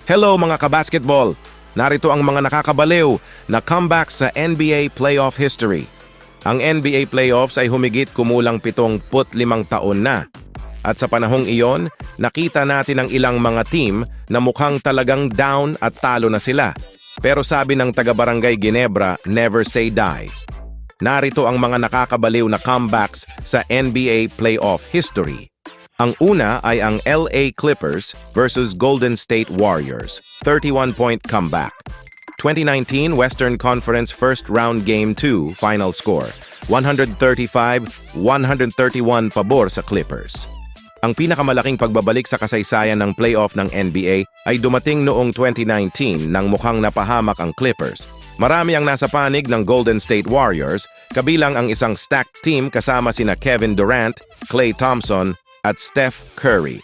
Hello mga kabasketball! Narito ang mga nakakabaliw na comeback sa NBA playoff history. Ang NBA playoffs ay humigit kumulang 75 taon na. At sa panahong iyon, nakita natin ang ilang mga team na mukhang talagang down at talo na sila. Pero sabi ng taga-Barangay Ginebra, never say die. Narito ang mga nakakabaliw na comebacks sa NBA playoff history. Ang una ay ang LA Clippers versus Golden State Warriors, 31-point comeback. 2019 Western Conference First Round Game 2 final score, 135-131 pabor sa Clippers. Ang pinakamalaking pagbabalik sa kasaysayan ng playoff ng NBA ay dumating noong 2019 nang mukhang napahamak ang Clippers. Marami ang nasa panig ng Golden State Warriors, kabilang ang isang stacked team kasama sina Kevin Durant, Klay Thompson, at Steph Curry.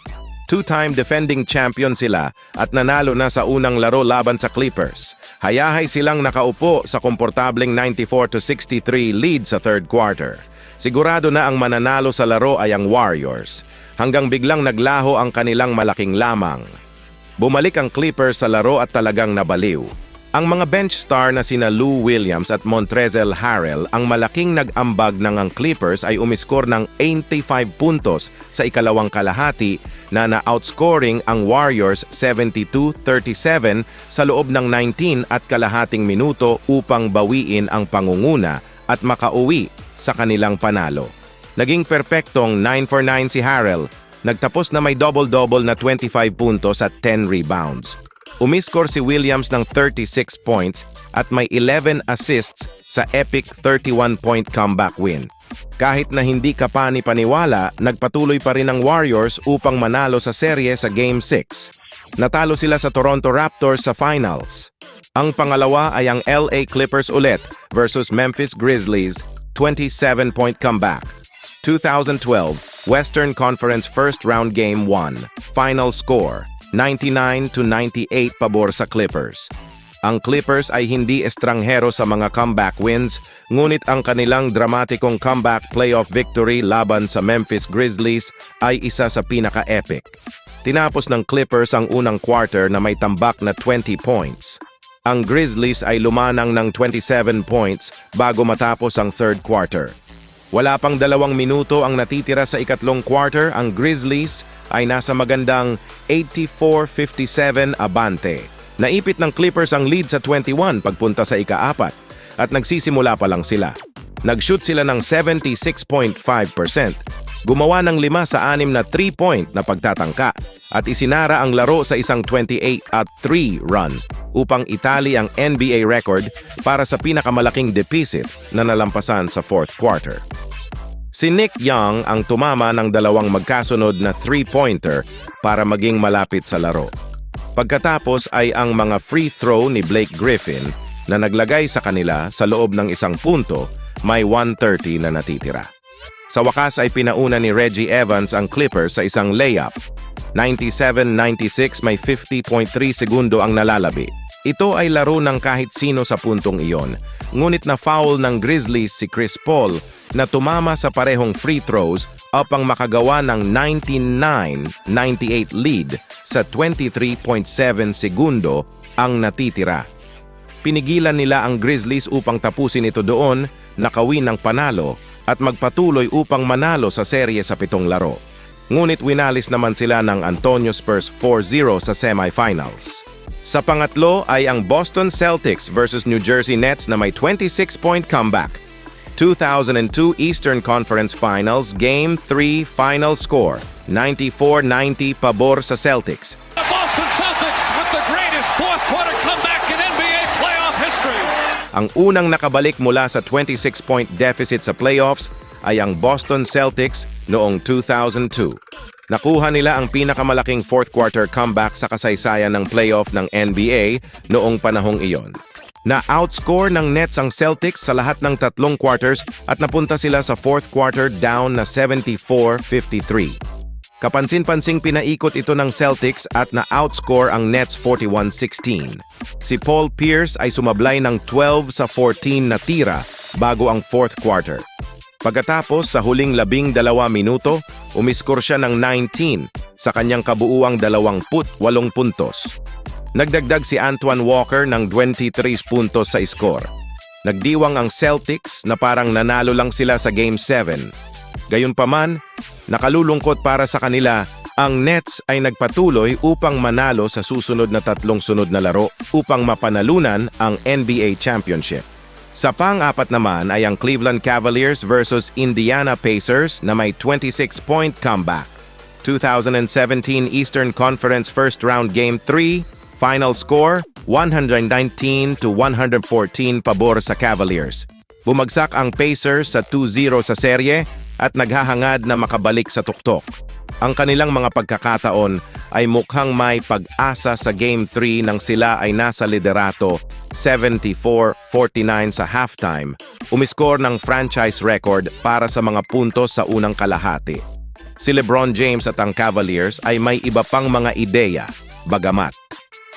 Two-time defending champion sila at nanalo na sa unang laro laban sa Clippers. Hayahay silang nakaupo sa komportableng 94-63 lead sa third quarter. Sigurado na ang mananalo sa laro ay ang Warriors, hanggang biglang naglaho ang kanilang malaking lamang. Bumalik ang Clippers sa laro at talagang nabaliw. Ang mga bench star na sina Lou Williams at Montrezl Harrell ang malaking nag-ambag ng ang Clippers ay umiskor ng 85 puntos sa ikalawang kalahati na na-outscoring ang Warriors 72-37 sa loob ng 19 at kalahating minuto upang bawiin ang pangunguna at makauwi sa kanilang panalo. Naging perpektong 9 for 9 si Harrell, nagtapos na may double-double na 25 puntos at 10 rebounds. Umiskor si Williams ng 36 points at may 11 assists sa epic 31-point comeback win. Kahit na hindi ka pani-paniwala, nagpatuloy pa rin ang Warriors upang manalo sa serye sa Game 6. Natalo sila sa Toronto Raptors sa finals. Ang pangalawa ay ang LA Clippers ulit versus Memphis Grizzlies, 27-point comeback. 2012 Western Conference First Round Game 1, final score 99-98 pabor sa Clippers. Ang Clippers ay hindi estranghero sa mga comeback wins, ngunit ang kanilang dramatikong comeback playoff victory laban sa Memphis Grizzlies ay isa sa pinaka-epic. Tinapos ng Clippers ang unang quarter na may tambak na 20 points. Ang Grizzlies ay lumanang ng 27 points bago matapos ang third quarter. Wala pang 2 minuto ang natitira sa ikatlong quarter, ang Grizzlies ay nasa magandang 84-57 abante. Naipit ng Clippers ang lead sa 21 pagpunta sa ika-4 at nagsisimula pa lang sila. Nag-shoot sila ng 76.5%. Gumawa ng 5 sa 6 na 3-point na pagtatangka at isinara ang laro sa isang 28-3 run upang itali ang NBA record para sa pinakamalaking deficit na nalampasan sa fourth quarter. Si Nick Young ang tumama ng 2 magkasunod na 3-pointer para maging malapit sa laro. Pagkatapos ay ang mga free throw ni Blake Griffin na naglagay sa kanila sa loob ng 1 punto, may 1:30 na natitira. Sa wakas ay pinauna ni Reggie Evans ang Clippers sa isang layup. 97-96, may 50.3 segundo ang nalalabi. Ito ay laro ng kahit sino sa puntong iyon, ngunit na foul ng Grizzlies si Chris Paul na tumama sa parehong free throws upang makagawa ng 99-98 lead sa 23.7 segundo ang natitira. Pinigilan nila ang Grizzlies upang tapusin ito doon, nakawin ng panalo at magpatuloy upang manalo sa serye sa 7 laro. Ngunit winalis naman sila ng Antonio Spurs 4-0 sa semifinals. Sa pangatlo ay ang Boston Celtics versus New Jersey Nets na may 26-point comeback. 2002 Eastern Conference Finals Game 3 final score, 94-90 pabor sa Celtics. The Boston Celtics with the greatest fourth-quarter comeback in NBA playoff history. Ang unang nakabalik mula sa 26-point deficit sa playoffs ay ang Boston Celtics noong 2002. Nakuha nila ang pinakamalaking fourth-quarter comeback sa kasaysayan ng playoff ng NBA noong panahong iyon. Na-outscore ng Nets ang Celtics sa lahat ng 3 quarters at napunta sila sa fourth quarter down na 74-53. Kapansin-pansing pinaikot ito ng Celtics at na-outscore ang Nets 41-16. Si Paul Pierce ay sumablay ng 12 sa 14 na tira bago ang fourth quarter. Pagkatapos sa huling 12 minuto, umiskor siya ng 19 sa kanyang kabuuang 28 puntos. Nagdagdag si Antoine Walker ng 23 puntos sa score. Nagdiwang ang Celtics na parang nanalo lang sila sa Game 7. Gayunpaman, nakalulungkot para sa kanila, ang Nets ay nagpatuloy upang manalo sa susunod na 3 sunod na laro upang mapanalunan ang NBA Championship. Sa pang-apat naman ay ang Cleveland Cavaliers versus Indiana Pacers na may 26-point comeback. 2017 Eastern Conference First Round Game 3, final score 119-114 pabor sa Cavaliers. Bumagsak ang Pacers sa 2-0 sa serye at naghahangad na makabalik sa tuktok. Ang kanilang mga pagkakataon ay mukhang may pag-asa sa Game 3 nang sila ay nasa liderato 74-49 sa halftime, umiskor ng franchise record para sa mga puntos sa unang kalahati. Si LeBron James at ang Cavaliers ay may iba pang mga ideya, bagamat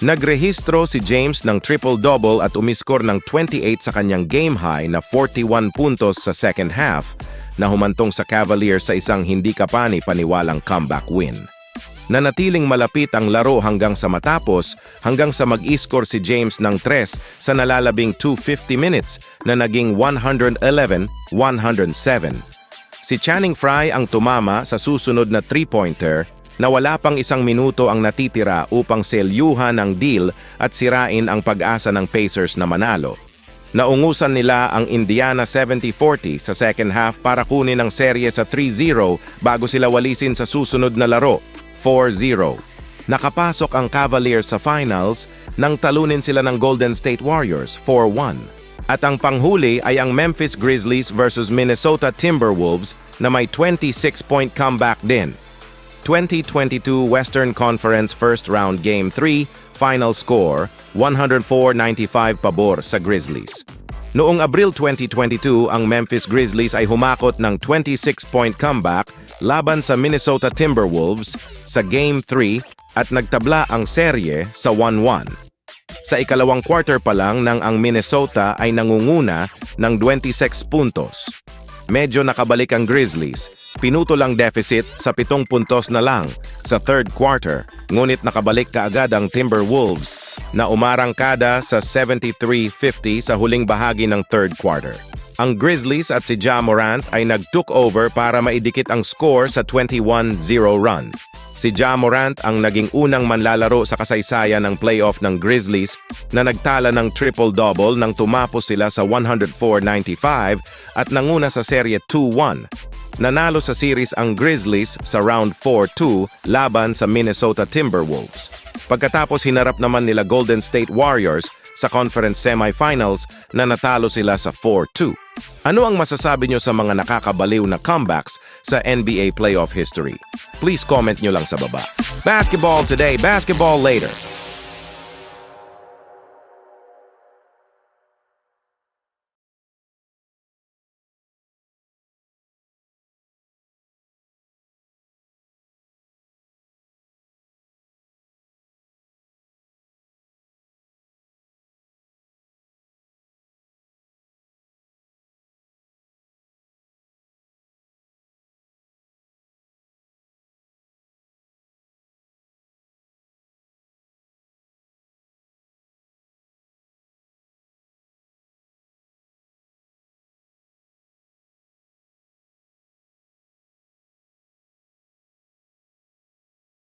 nagrehistro si James ng triple-double at umiskor ng 28 sa kanyang game high na 41 puntos sa second half na humantong sa Cavaliers sa isang hindi kapani-paniwalang comeback win. Nanatiling malapit ang laro hanggang sa matapos, hanggang sa mag-score si James ng 3 sa nalalabing 250 minutes na naging 111-107. Si Channing Frye ang tumama sa susunod na 3-pointer na wala pang 1 minuto ang natitira upang selyuhan ang deal at sirain ang pag-asa ng Pacers na manalo. Naungusan nila ang Indiana 70-40 sa second half para kunin ang serye sa 3-0 bago sila walisin sa susunod na laro, 4-0. Nakapasok ang Cavaliers sa finals nang talunin sila ng Golden State Warriors, 4-1. At ang panghuli ay ang Memphis Grizzlies versus Minnesota Timberwolves na may 26-point comeback din. 2022 Western Conference First Round Game 3, final score 104-95 pabor sa Grizzlies. Noong Abril 2022, ang Memphis Grizzlies ay humakot ng 26-point comeback laban sa Minnesota Timberwolves sa Game 3 at nagtabla ang serye sa 1-1. Sa ikalawang quarter pa lang nang ang Minnesota ay nangunguna ng 26 puntos. Medyo nakabalik ang Grizzlies. Pinutol ang deficit sa 7 puntos na lang sa third quarter, ngunit nakabalik kaagad ang Timberwolves na umarangkada sa 73-50 sa huling bahagi ng third quarter. Ang Grizzlies at si Ja Morant ay nag-took over para maidikit ang score sa 21-0 run. Si Ja Morant ang naging unang manlalaro sa kasaysayan ng playoff ng Grizzlies na nagtala ng triple-double nang tumapos sila sa 104-95 at nanguna sa serye 2-1. Nanalo sa series ang Grizzlies sa round 4-2 laban sa Minnesota Timberwolves. Pagkatapos hinarap naman nila Golden State Warriors sa conference semifinals na natalo sila sa 4-2. Ano ang masasabi nyo sa mga nakakabaliw na comebacks sa NBA playoff history? Please comment nyo lang sa baba. Basketball today, basketball later.